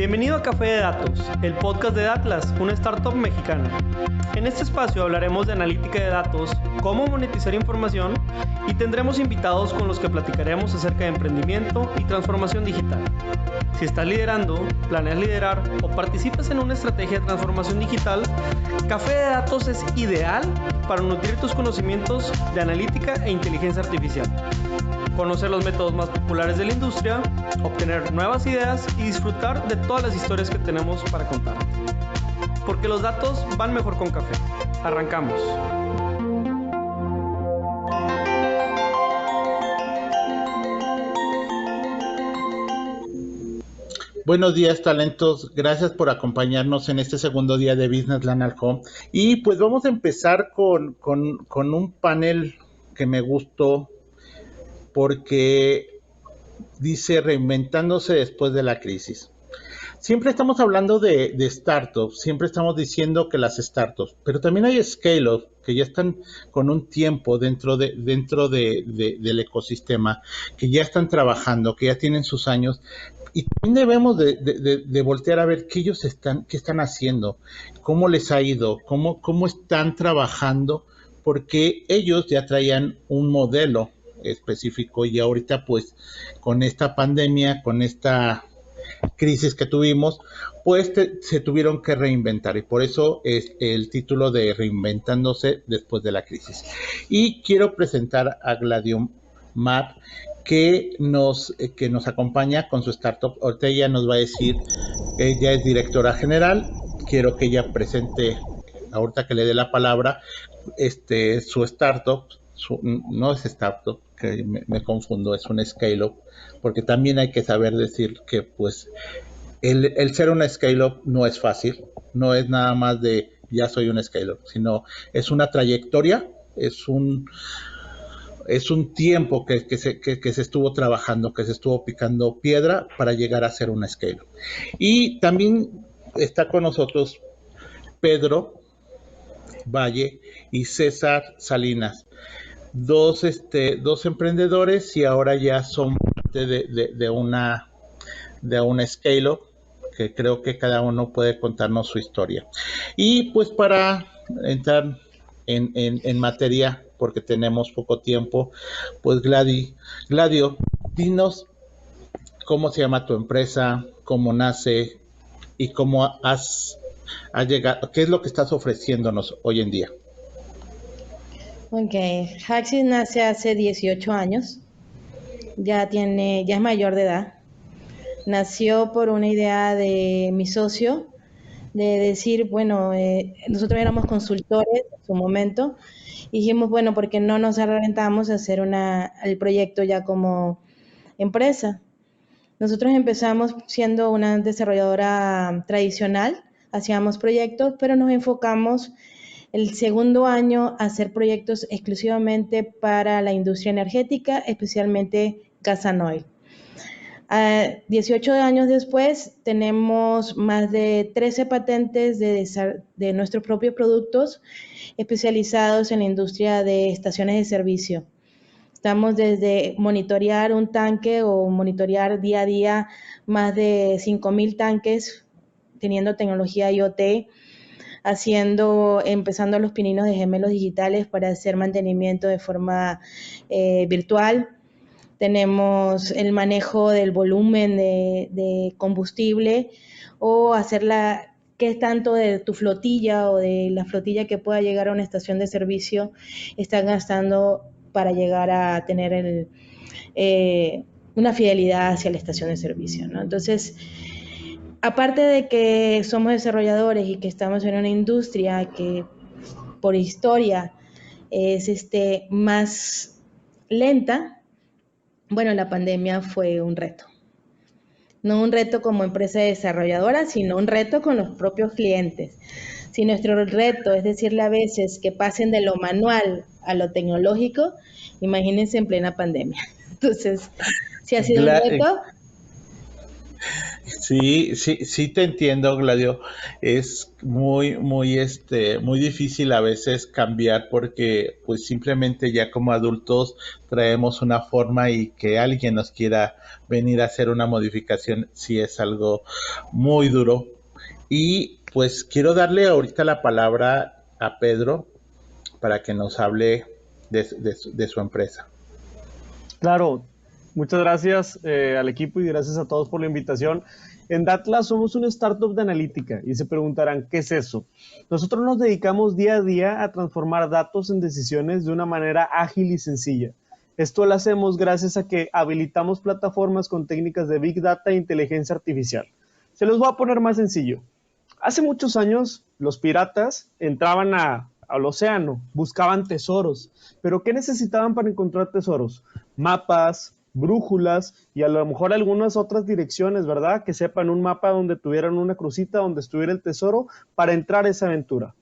Bienvenido a Café de Datos, el podcast de Datlas, una startup mexicana. En este espacio hablaremos de analítica de datos, cómo monetizar información y tendremos invitados con los que platicaremos acerca de emprendimiento y transformación digital. Si estás liderando, planeas liderar o participas en una estrategia de transformación digital, Café de Datos es ideal para nutrir tus conocimientos de analítica e inteligencia artificial, conocer los métodos más populares de la industria, obtener nuevas ideas y disfrutar de todas las historias que tenemos para contar. Porque los datos van mejor con café. Arrancamos. Buenos días, talentos. Gracias por acompañarnos en este segundo día de Business Land at Home. Y pues vamos a empezar con un panel que me gustó porque dice reinventándose después de la crisis. Siempre estamos hablando de startups, siempre estamos diciendo que las startups, pero también hay scale-ups que ya están con un tiempo dentro del ecosistema, que ya están trabajando, que ya tienen sus años, y también debemos de voltear a ver qué están haciendo, cómo les ha ido, cómo están trabajando, porque ellos ya traían un modelo específico y ahorita pues con esta pandemia, con esta crisis que tuvimos, pues se tuvieron que reinventar y por eso es el título de Reinventándose después de la crisis. Y quiero presentar a Gladio Mar que nos acompaña con su startup. Ahorita ella nos va a decir, ella es directora general, quiero que ella presente, ahorita que le dé la palabra, su startup, no es startup, que me confundo, es un scale-up, porque también hay que saber decir que pues el ser una scale-up no es fácil, no es nada más de ya soy un scale-up, sino es una trayectoria, es un tiempo que se estuvo trabajando, que se estuvo picando piedra para llegar a ser una scale-up. Y también está con nosotros Pedro Valle y César Salinas, dos emprendedores y ahora ya son parte de una scale-up que creo que cada uno puede contarnos su historia. Y pues para entrar en materia, porque tenemos poco tiempo, pues Gladio, dinos cómo se llama tu empresa, cómo nace y cómo has llegado, qué es lo que estás ofreciéndonos hoy en día. Ok, Haxis nace hace 18 años, ya es mayor de edad. Nació por una idea de mi socio, de decir, bueno, nosotros éramos consultores en su momento, y dijimos, bueno, ¿por qué no nos rentamos a hacer el proyecto ya como empresa? Nosotros empezamos siendo una desarrolladora tradicional, hacíamos proyectos, pero nos enfocamos el segundo año a hacer proyectos exclusivamente para la industria energética, especialmente gas and oil. 18 años después tenemos más de 13 patentes de nuestros propios productos especializados en la industria de estaciones de servicio. Estamos desde monitorear un tanque o monitorear día a día más de 5,000 tanques teniendo tecnología IoT, empezando los pininos de gemelos digitales para hacer mantenimiento de forma virtual. Tenemos el manejo del volumen de combustible o qué tanto de tu flotilla o de la flotilla que pueda llegar a una estación de servicio están gastando para llegar a tener una fidelidad hacia la estación de servicio, ¿no? Entonces, aparte de que somos desarrolladores y que estamos en una industria que por historia es más lenta, bueno, la pandemia fue un reto. No un reto como empresa desarrolladora, sino un reto con los propios clientes. Si nuestro reto es decirle a veces que pasen de lo manual a lo tecnológico, imagínense en plena pandemia. Entonces, si ha sido un reto. Sí, sí, sí te entiendo, Gladio. Es muy difícil a veces cambiar porque, pues, simplemente ya como adultos traemos una forma y que alguien nos quiera venir a hacer una modificación, sí es algo muy duro. Y pues quiero darle ahorita la palabra a Pedro para que nos hable de su empresa. Claro, muchas gracias al equipo y gracias a todos por la invitación. En Datlas somos una startup de analítica y se preguntarán, ¿qué es eso? Nosotros nos dedicamos día a día a transformar datos en decisiones de una manera ágil y sencilla. Esto lo hacemos gracias a que habilitamos plataformas con técnicas de Big Data e inteligencia artificial. Se los voy a poner más sencillo. Hace muchos años, los piratas entraban al océano, buscaban tesoros. ¿Pero qué necesitaban para encontrar tesoros? Mapas, brújulas y a lo mejor algunas otras direcciones, ¿verdad? Que sepan un mapa donde tuvieran una crucita donde estuviera el tesoro para entrar a esa aventura.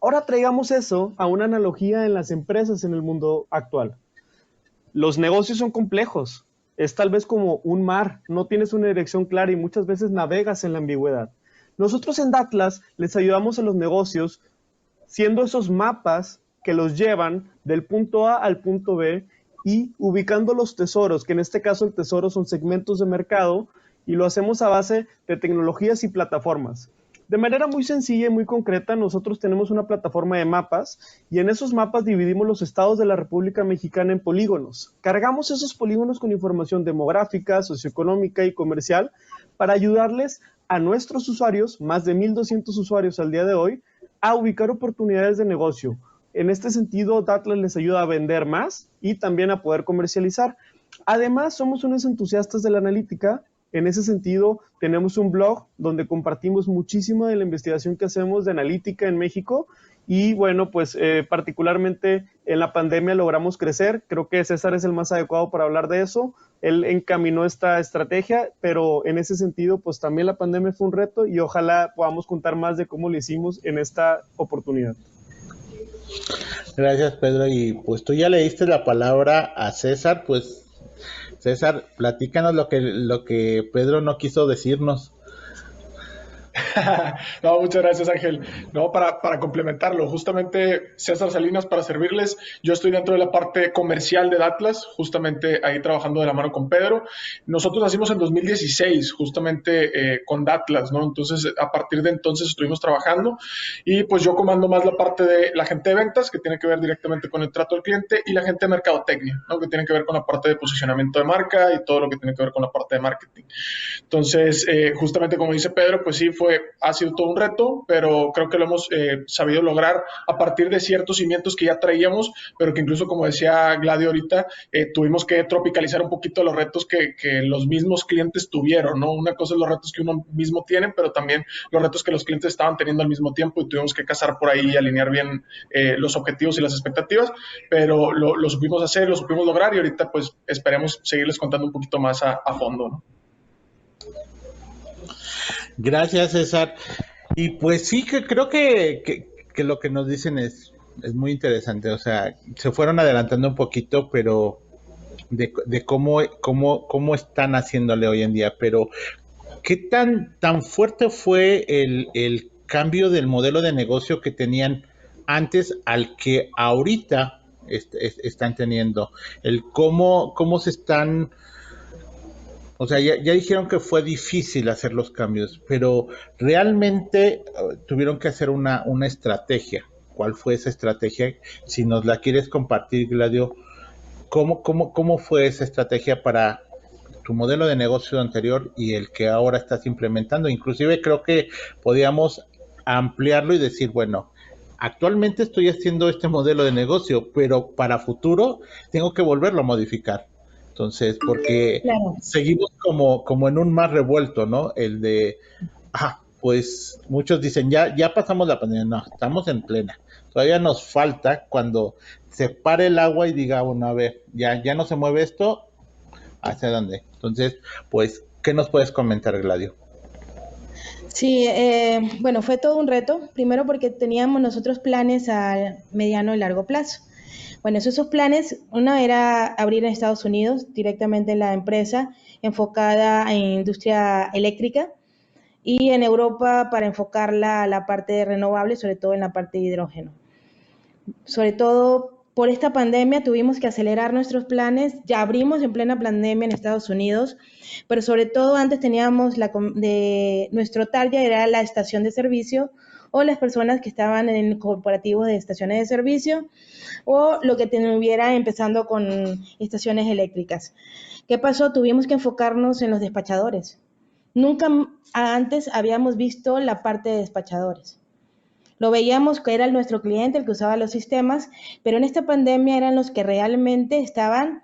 Ahora traigamos eso a una analogía en las empresas en el mundo actual. Los negocios son complejos. Es tal vez como un mar, no tienes una dirección clara y muchas veces navegas en la ambigüedad. Nosotros en Datlas les ayudamos a los negocios siendo esos mapas que los llevan del punto A al punto B y ubicando los tesoros, que en este caso el tesoro son segmentos de mercado, y lo hacemos a base de tecnologías y plataformas. De manera muy sencilla y muy concreta, nosotros tenemos una plataforma de mapas y en esos mapas dividimos los estados de la República Mexicana en polígonos. Cargamos esos polígonos con información demográfica, socioeconómica y comercial para ayudarles a nuestros usuarios, más de 1,200 usuarios al día de hoy, a ubicar oportunidades de negocio. En este sentido, Datlas les ayuda a vender más y también a poder comercializar. Además, somos unos entusiastas de la analítica. En ese sentido, tenemos un blog donde compartimos muchísimo de la investigación que hacemos de analítica en México y bueno, pues particularmente en la pandemia logramos crecer. Creo que César es el más adecuado para hablar de eso. Él encaminó esta estrategia, pero en ese sentido, pues también la pandemia fue un reto y ojalá podamos contar más de cómo lo hicimos en esta oportunidad. Gracias, Pedro. Y pues tú ya le diste la palabra a César, pues César, platícanos lo que Pedro no quiso decirnos. No, muchas gracias, Ángel. No, para complementarlo, justamente César Salinas para servirles. Yo estoy dentro de la parte comercial de Datlas, justamente ahí trabajando de la mano con Pedro. Nosotros nacimos en 2016, justamente con Datlas, ¿no? Entonces, a partir de entonces estuvimos trabajando y pues yo comando más la parte de la gente de ventas, que tiene que ver directamente con el trato al cliente, y la gente de mercadotecnia, ¿no? Que tiene que ver con la parte de posicionamiento de marca y todo lo que tiene que ver con la parte de marketing. Entonces, justamente como dice Pedro, pues sí, ha sido todo un reto, pero creo que lo hemos sabido lograr a partir de ciertos cimientos que ya traíamos, pero que incluso, como decía Gladio ahorita, tuvimos que tropicalizar un poquito los retos que los mismos clientes tuvieron, ¿no? Una cosa es los retos que uno mismo tiene, pero también los retos que los clientes estaban teniendo al mismo tiempo y tuvimos que casar por ahí y alinear bien los objetivos y las expectativas, pero lo supimos hacer, lo supimos lograr y ahorita pues esperemos seguirles contando un poquito más a fondo, ¿no? Gracias, César. Y pues sí, que creo que lo que nos dicen es muy interesante. O sea, se fueron adelantando un poquito, pero de cómo están haciéndole hoy en día. Pero, ¿qué tan fuerte fue el cambio del modelo de negocio que tenían antes al que ahorita están teniendo? El cómo se están, o sea, ya dijeron que fue difícil hacer los cambios, pero realmente tuvieron que hacer una estrategia. ¿Cuál fue esa estrategia? Si nos la quieres compartir, Gladio, ¿cómo fue esa estrategia para tu modelo de negocio anterior y el que ahora estás implementando? Inclusive creo que podíamos ampliarlo y decir, bueno, actualmente estoy haciendo este modelo de negocio, pero para futuro tengo que volverlo a modificar. Entonces, porque Claro. seguimos como en un mar revuelto, ¿no? El de, pues muchos dicen, ya pasamos la pandemia. No, estamos en plena. Todavía nos falta cuando se pare el agua y diga, bueno, a ver, ya no se mueve esto, ¿hacia dónde? Entonces, pues, ¿qué nos puedes comentar, Gladio? Sí, bueno, fue todo un reto, primero porque teníamos nosotros planes a mediano y largo plazo. Bueno, esos planes, uno era abrir en Estados Unidos directamente la empresa enfocada en industria eléctrica y en Europa para enfocarla a la parte de renovables, sobre todo en la parte de hidrógeno. Sobre todo por esta pandemia tuvimos que acelerar nuestros planes, ya abrimos en plena pandemia en Estados Unidos, pero sobre todo antes teníamos nuestro target era la estación de servicio o las personas que estaban en corporativos de estaciones de servicio o lo que tuviera empezando con estaciones eléctricas. ¿Qué pasó? Tuvimos que enfocarnos en los despachadores. Nunca antes habíamos visto la parte de despachadores. Lo veíamos que era nuestro cliente el que usaba los sistemas, pero en esta pandemia eran los que realmente estaban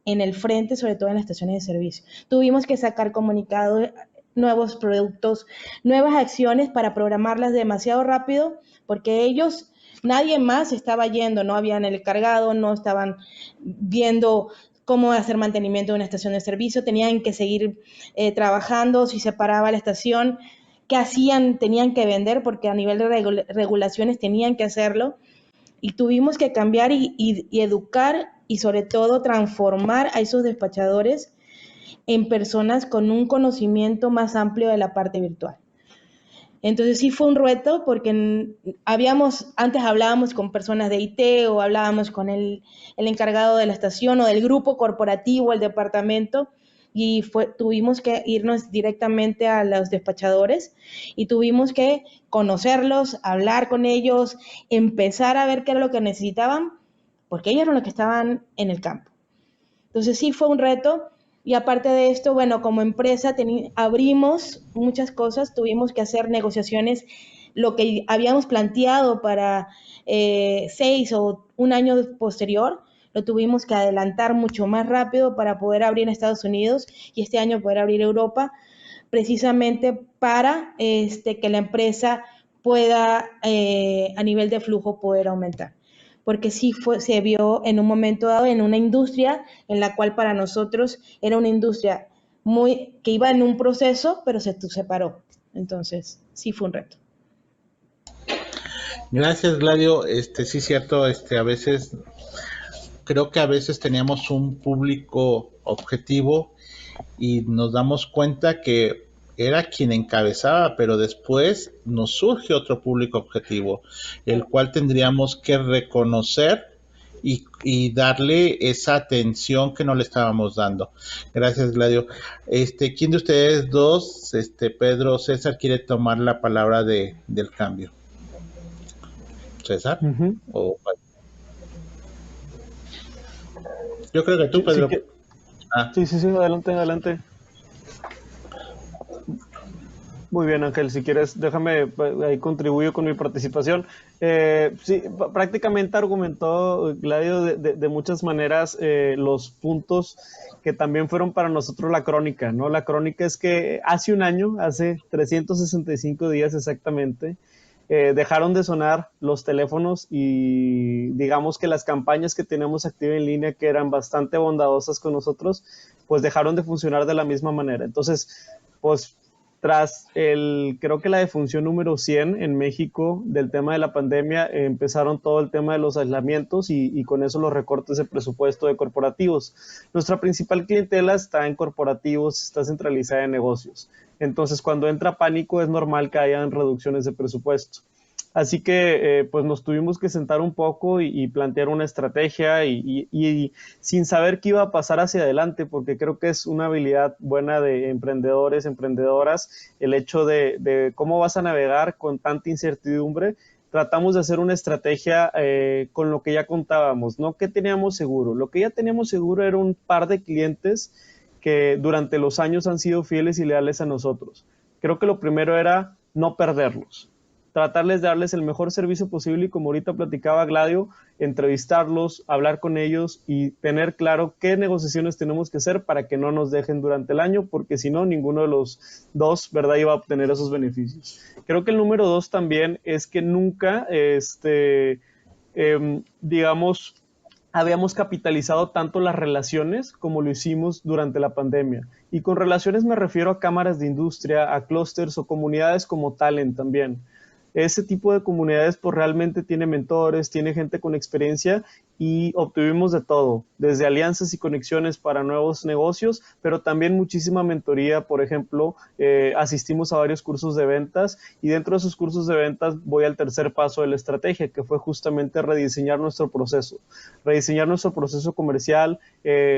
en el frente, sobre todo en las estaciones de servicio. Tuvimos que sacar comunicados, nuevos productos, nuevas acciones para programarlas demasiado rápido, porque ellos, nadie más estaba yendo, no habían el cargado, no estaban viendo cómo hacer mantenimiento de una estación de servicio, tenían que seguir trabajando, si se paraba la estación, qué hacían, tenían que vender porque a nivel de regulaciones tenían que hacerlo y tuvimos que cambiar y educar y sobre todo transformar a esos despachadores en personas con un conocimiento más amplio de la parte virtual. Entonces sí fue un reto porque antes hablábamos con personas de IT o hablábamos con el encargado de la estación o del grupo corporativo, el departamento, y tuvimos que irnos directamente a los despachadores y tuvimos que conocerlos, hablar con ellos, empezar a ver qué era lo que necesitaban, porque ellos eran los que estaban en el campo. Entonces sí fue un reto y aparte de esto, bueno, como empresa abrimos muchas cosas, tuvimos que hacer negociaciones, lo que habíamos planteado para 6 o un año posterior, lo tuvimos que adelantar mucho más rápido para poder abrir en Estados Unidos y este año poder abrir Europa, precisamente para que la empresa pueda, a nivel de flujo, poder aumentar. Porque sí se vio en un momento dado en una industria en la cual para nosotros era una industria que iba en un proceso, pero se separó. Entonces, sí fue un reto. Gracias, Gladio. Sí, cierto, creo que a veces teníamos un público objetivo y nos damos cuenta que era quien encabezaba, pero después nos surge otro público objetivo, el cual tendríamos que reconocer y darle esa atención que no le estábamos dando. Gracias, Gladio. ¿Quién de ustedes dos, Pedro o César, quiere tomar la palabra del cambio? ¿César? ¿O yo creo que tú, Pedro. Sí, adelante. Muy bien, Ángel, si quieres, déjame, ahí contribuyo con mi participación. Sí, prácticamente argumentó Gladio de muchas maneras los puntos que también fueron para nosotros la crónica, ¿no? La crónica es que hace un año, hace 365 días exactamente, dejaron de sonar los teléfonos y digamos que las campañas que teníamos activas en línea, que eran bastante bondadosas con nosotros, pues dejaron de funcionar de la misma manera. Entonces, pues tras creo que la defunción número 100 en México del tema de la pandemia, empezaron todo el tema de los aislamientos y con eso los recortes de presupuesto de corporativos. Nuestra principal clientela está en corporativos, está centralizada en negocios. Entonces, cuando entra pánico es normal que hayan reducciones de presupuesto. Así que pues nos tuvimos que sentar un poco y plantear una estrategia y sin saber qué iba a pasar hacia adelante, porque creo que es una habilidad buena de emprendedores, emprendedoras, el hecho de cómo vas a navegar con tanta incertidumbre. Tratamos de hacer una estrategia con lo que ya contábamos, ¿no? ¿Qué teníamos seguro? Lo que ya teníamos seguro era un par de clientes que durante los años han sido fieles y leales a nosotros. Creo que lo primero era no perderlos, tratarles de darles el mejor servicio posible y, como ahorita platicaba Gladio, entrevistarlos, hablar con ellos y tener claro qué negociaciones tenemos que hacer para que no nos dejen durante el año, porque si no, ninguno de los dos, ¿verdad?, iba a obtener esos beneficios. Creo que el número 2 también es que nunca, digamos, habíamos capitalizado tanto las relaciones como lo hicimos durante la pandemia. Y con relaciones me refiero a cámaras de industria, a clústeres o comunidades como Talent también. Ese tipo de comunidades pues realmente tiene mentores, tiene gente con experiencia y obtuvimos de todo, desde alianzas y conexiones para nuevos negocios, pero también muchísima mentoría. Por ejemplo, asistimos a varios cursos de ventas y dentro de esos cursos de ventas voy al tercer paso de la estrategia, que fue justamente rediseñar nuestro proceso comercial,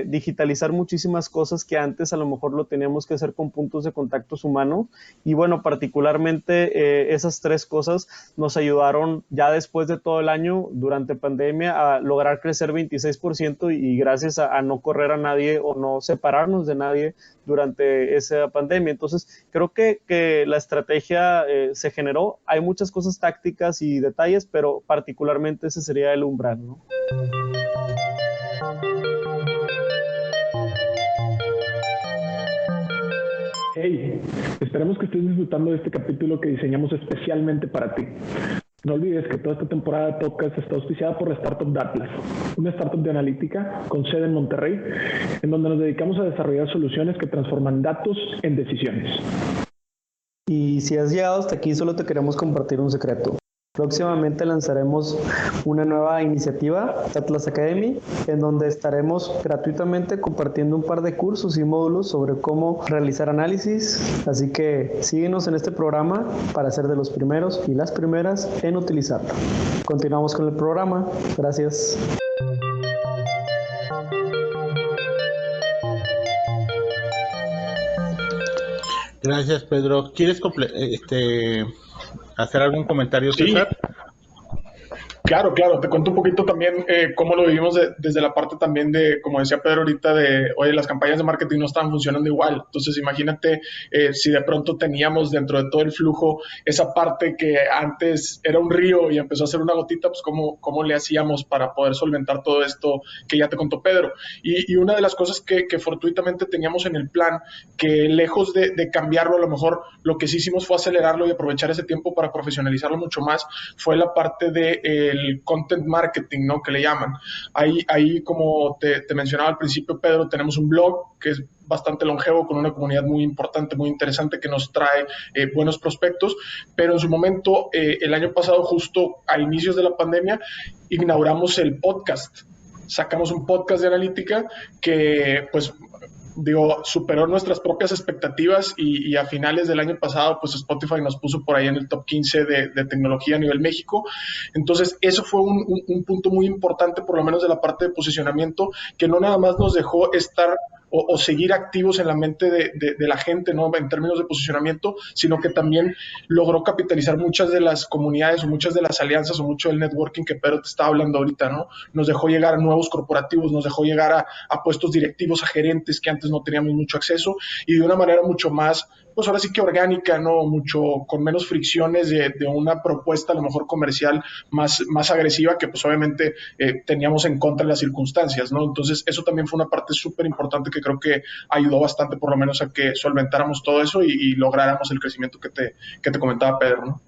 digitalizar muchísimas cosas que antes a lo mejor lo teníamos que hacer con puntos de contactos humanos. Y bueno, particularmente esas tres cosas nos ayudaron ya después de todo el año, durante pandemia, a lograr crecer 26% y gracias a no correr a nadie o no separarnos de nadie durante esa pandemia. Entonces, creo que la estrategia se generó. Hay muchas cosas tácticas y detalles, pero particularmente ese sería el umbral, ¿no? Hey, esperemos que estés disfrutando de este capítulo que diseñamos especialmente para ti. No olvides que toda esta temporada de podcast está auspiciada por la Startup de Atlas, una startup de analítica con sede en Monterrey, en donde nos dedicamos a desarrollar soluciones que transforman datos en decisiones. Y si has llegado hasta aquí, solo te queremos compartir un secreto. Próximamente lanzaremos una nueva iniciativa, Atlas Academy, en donde estaremos gratuitamente compartiendo un par de cursos y módulos sobre cómo realizar análisis. Así que síguenos en este programa para ser de los primeros y las primeras en utilizarlo. Continuamos con el programa. Gracias. Gracias, Pedro. ¿Quieres hacer algún comentario, César? Sí. Claro, te cuento un poquito también cómo lo vivimos desde la parte también de, como decía Pedro ahorita, oye, las campañas de marketing no estaban funcionando igual. Entonces, imagínate si de pronto teníamos dentro de todo el flujo esa parte que antes era un río y empezó a ser una gotita, pues cómo le hacíamos para poder solventar todo esto que ya te contó Pedro. Y una de las cosas que fortuitamente teníamos en el plan, que lejos de cambiarlo, a lo mejor lo que sí hicimos fue acelerarlo y aprovechar ese tiempo para profesionalizarlo mucho más, fue la parte de el content marketing, ¿no? Que le llaman. Ahí como te mencionaba al principio, Pedro, tenemos un blog que es bastante longevo, con una comunidad muy importante, muy interesante, que nos trae buenos prospectos, pero en su momento, el año pasado, justo a inicios de la pandemia, inauguramos el podcast. Sacamos un podcast de analítica que, pues, superó nuestras propias expectativas y a finales del año pasado, pues Spotify nos puso por ahí en el top 15 de tecnología a nivel México. Entonces, eso fue un punto muy importante, por lo menos de la parte de posicionamiento, que no nada más nos dejó estar o seguir activos en la mente de la gente, ¿no? En términos de posicionamiento, sino que también logró capitalizar muchas de las comunidades o muchas de las alianzas o mucho del networking que Pedro te estaba hablando ahorita, ¿no? Nos dejó llegar a nuevos corporativos, nos dejó llegar a puestos directivos, a gerentes que antes no teníamos mucho acceso, y de una manera mucho más, pues ahora sí que orgánica, ¿no? Mucho con menos fricciones de una propuesta a lo mejor comercial más agresiva que pues obviamente teníamos en contra de las circunstancias, ¿no? Entonces eso también fue una parte súper importante que creo que ayudó bastante por lo menos a que solventáramos todo eso y lográramos el crecimiento que te comentaba Pedro, ¿no?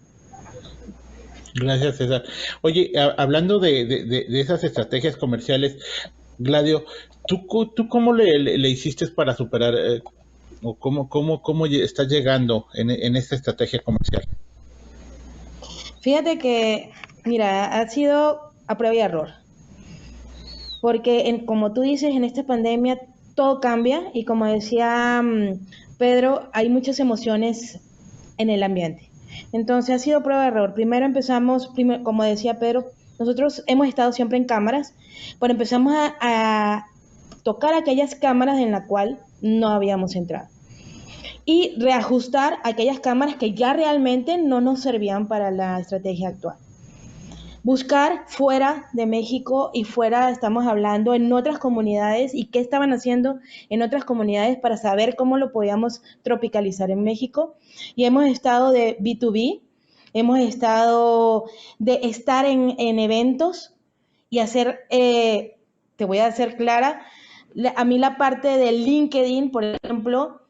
Gracias, César. Oye, hablando de esas estrategias comerciales, Gladio, ¿tú cómo le hiciste para superar o cómo estás llegando en esta estrategia comercial? Fíjate que, mira, ha sido a prueba y error. Porque, como tú dices, en esta pandemia todo cambia y como decía Pedro, hay muchas emociones en el ambiente. Entonces ha sido prueba de error. Primero empezamos, como decía Pedro, nosotros hemos estado siempre en cámaras, pero empezamos a tocar aquellas cámaras en las cuales no habíamos entrado. Y reajustar aquellas cámaras que ya realmente no nos servían para la estrategia actual. Buscar fuera de México y fuera, estamos hablando en otras comunidades y qué estaban haciendo en otras comunidades para saber cómo lo podíamos tropicalizar en México. Y hemos estado de B2B, hemos estado de estar en eventos y hacer, te voy a hacer clara, a mí la parte de LinkedIn, por ejemplo,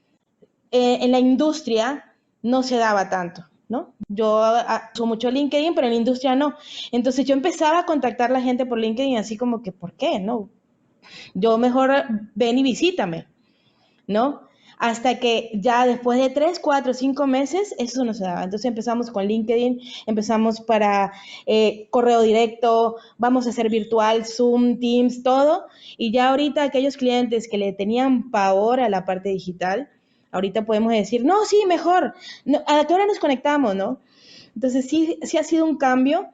en la industria no se daba tanto, ¿no? Yo uso mucho LinkedIn, pero en la industria no. Entonces yo empezaba a contactar a la gente por LinkedIn así como que, ¿por qué? No, yo mejor ven y visítame, ¿no? hasta que ya después de 3, 4, 5 meses, eso no se daba. Entonces empezamos con LinkedIn, empezamos para correo directo, vamos a hacer virtual, Zoom, Teams, todo. Y ya ahorita aquellos clientes que le tenían pavor a la parte digital, ahorita podemos decir, no, sí, mejor, no, ¿a qué hora nos conectamos, no? Entonces sí, sí ha sido un cambio.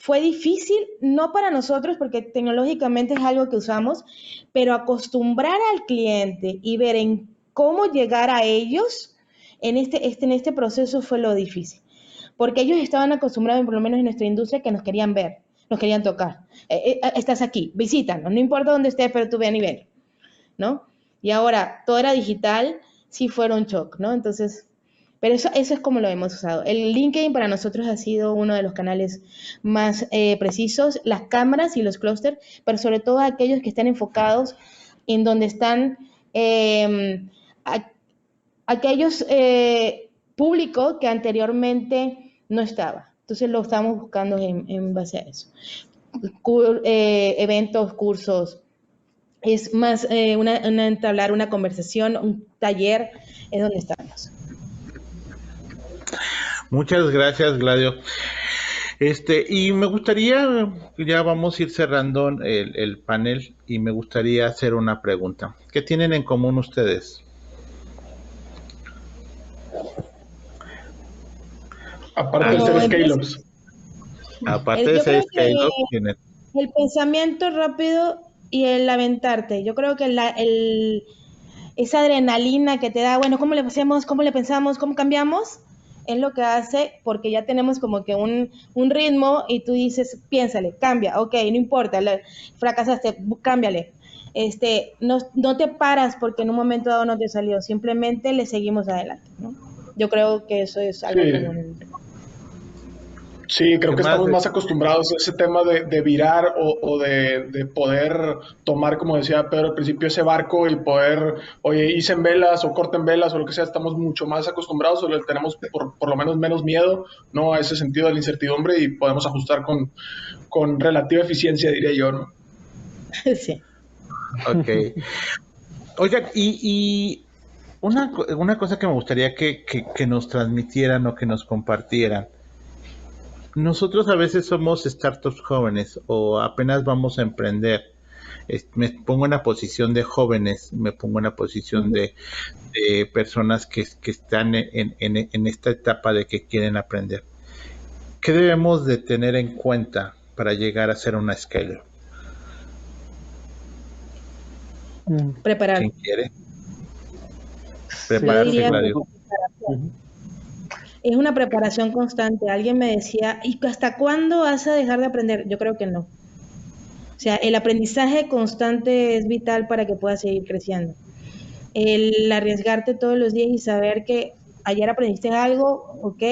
Fue difícil, no para nosotros, porque tecnológicamente es algo que usamos, pero acostumbrar al cliente y ver en cómo llegar a ellos en este proceso fue lo difícil. Porque ellos estaban acostumbrados, por lo menos en nuestra industria, que nos querían ver, nos querían tocar. Estás aquí, visítanos, no importa dónde estés, pero tú ven y ven, ¿no? Y ahora todo era digital, sí fue un shock, ¿no? Entonces, pero eso es como lo hemos usado. El LinkedIn para nosotros ha sido uno de los canales más precisos, las cámaras y los clústeres, pero sobre todo aquellos que están enfocados en donde están a, aquellos público que anteriormente no estaba. Entonces lo estamos buscando en base a eso. Eventos, cursos, es más entablar una conversación, un taller, es donde estamos. Muchas gracias, Gladio. Y me gustaría, ya vamos a ir cerrando el panel, y me gustaría hacer una pregunta. ¿Qué tienen en común ustedes? Aparte de ser scale-ups. Aparte de ser scale-up, tienen... El pensamiento rápido y el aventarte. Yo creo que esa adrenalina que te da, bueno, ¿cómo le hacemos? ¿Cómo le pensamos? ¿Cómo cambiamos? Es lo que hace, porque ya tenemos como que un ritmo y tú dices, piénsale, cambia, ok, no importa, fracasaste, cámbiale. No te paras porque en un momento dado no te salió, simplemente le seguimos adelante, ¿no? Yo creo que eso es algo común. Sí, creo que estamos más acostumbrados a ese tema de virar o de poder tomar, como decía Pedro al principio, ese barco, el poder, oye, hice en velas o corten velas o lo que sea, estamos mucho más acostumbrados, o le tenemos por lo menos menos miedo, ¿no? A ese sentido de la incertidumbre, y podemos ajustar con relativa eficiencia, diría yo, ¿no? Sí. Ok. Oigan, y una cosa que me gustaría que nos transmitieran o que nos compartieran. Nosotros a veces somos startups jóvenes o apenas vamos a emprender. Me pongo en la posición de jóvenes, me pongo en la posición de personas que están en esta etapa de que quieren aprender. ¿Qué debemos de tener en cuenta para llegar a ser una scale-up? Preparar. ¿Quién quiere? Prepararse, Gladio. Es una preparación constante. Alguien me decía, ¿y hasta cuándo vas a dejar de aprender? Yo creo que no. O sea, el aprendizaje constante es vital para que puedas seguir creciendo. El arriesgarte todos los días y saber que ayer aprendiste algo, ok,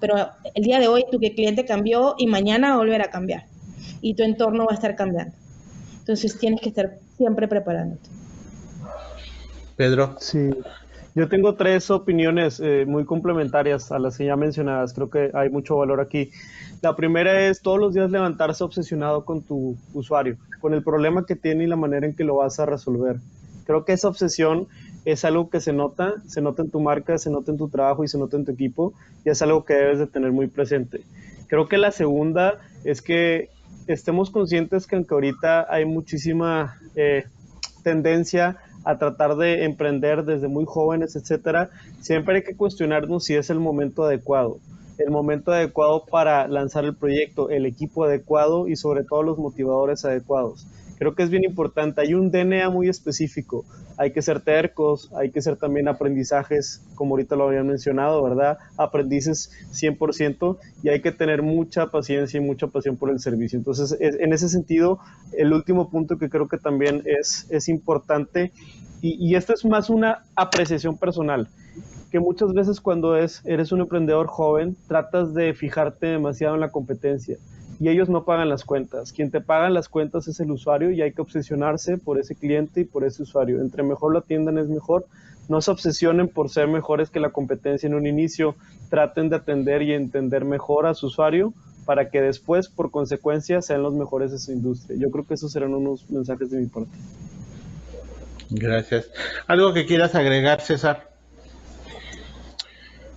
pero el día de hoy tu cliente cambió y mañana va a volver a cambiar. Y tu entorno va a estar cambiando. Entonces tienes que estar siempre preparándote. Pedro. Sí. Yo tengo 3 opiniones muy complementarias a las que ya mencionadas. Creo que hay mucho valor aquí. La primera es todos los días levantarse obsesionado con tu usuario, con el problema que tiene y la manera en que lo vas a resolver. Creo que esa obsesión es algo que se nota en tu marca, se nota en tu trabajo y se nota en tu equipo, y es algo que debes de tener muy presente. Creo que la segunda es que estemos conscientes que aunque ahorita hay muchísima tendencia a tratar de emprender desde muy jóvenes, etcétera, siempre hay que cuestionarnos si es el momento adecuado para lanzar el proyecto, el equipo adecuado y sobre todo los motivadores adecuados. Creo que es bien importante, hay un DNA muy específico, hay que ser tercos, hay que ser también aprendizajes, como ahorita lo habían mencionado, ¿verdad? Aprendices 100%, y hay que tener mucha paciencia y mucha pasión por el servicio. Entonces, en ese sentido, el último punto que creo que también es importante, y esto es más una apreciación personal, que muchas veces cuando eres un emprendedor joven, tratas de fijarte demasiado en la competencia, y ellos no pagan las cuentas. Quien te paga las cuentas es el usuario, y hay que obsesionarse por ese cliente y por ese usuario. Entre mejor lo atiendan es mejor. No se obsesionen por ser mejores que la competencia en un inicio. Traten de atender y entender mejor a su usuario para que después, por consecuencia, sean los mejores de su industria. Yo creo que esos serán unos mensajes de mi parte. Gracias. ¿Algo que quieras agregar, César?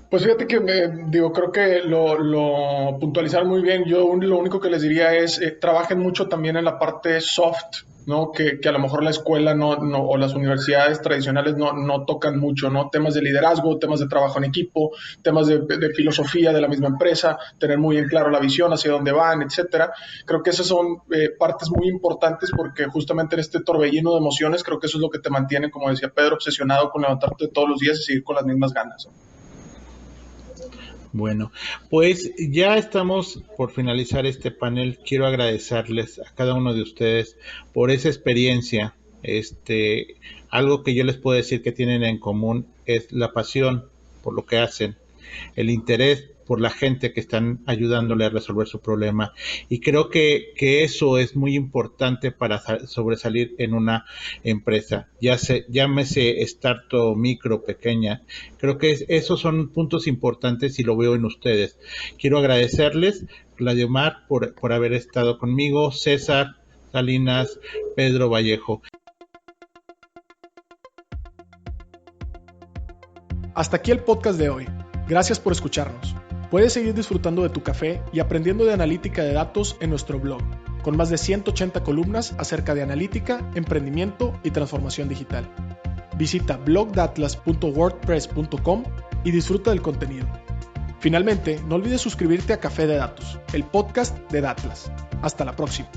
Pues fíjate que creo que lo puntualizaron muy bien. Yo lo único que les diría es trabajen mucho también en la parte soft, ¿no? Que a lo mejor la escuela o las universidades tradicionales no tocan mucho, ¿no? Temas de liderazgo, temas de trabajo en equipo, temas de filosofía de la misma empresa, tener muy en claro la visión, hacia dónde van, etcétera. Creo que esas son partes muy importantes porque justamente en este torbellino de emociones creo que eso es lo que te mantiene, como decía Pedro, obsesionado con levantarte todos los días y seguir con las mismas ganas, ¿no? Bueno, pues ya estamos por finalizar este panel. Quiero agradecerles a cada uno de ustedes por esa experiencia. Algo que yo les puedo decir que tienen en común es la pasión por lo que hacen, el interés por la gente que están ayudándole a resolver su problema. Y creo que eso es muy importante para sobresalir en una empresa, llámese startup, micro, pequeña. Creo que esos son puntos importantes y lo veo en ustedes. Quiero agradecerles, Gladiomar, por haber estado conmigo, César Salinas, Pedro Vallejo. Hasta aquí el podcast de hoy. Gracias por escucharnos. Puedes seguir disfrutando de tu café y aprendiendo de analítica de datos en nuestro blog, con más de 180 columnas acerca de analítica, emprendimiento y transformación digital. Visita blogdatlas.wordpress.com y disfruta del contenido. Finalmente, no olvides suscribirte a Café de Datos, el podcast de Datlas. Hasta la próxima.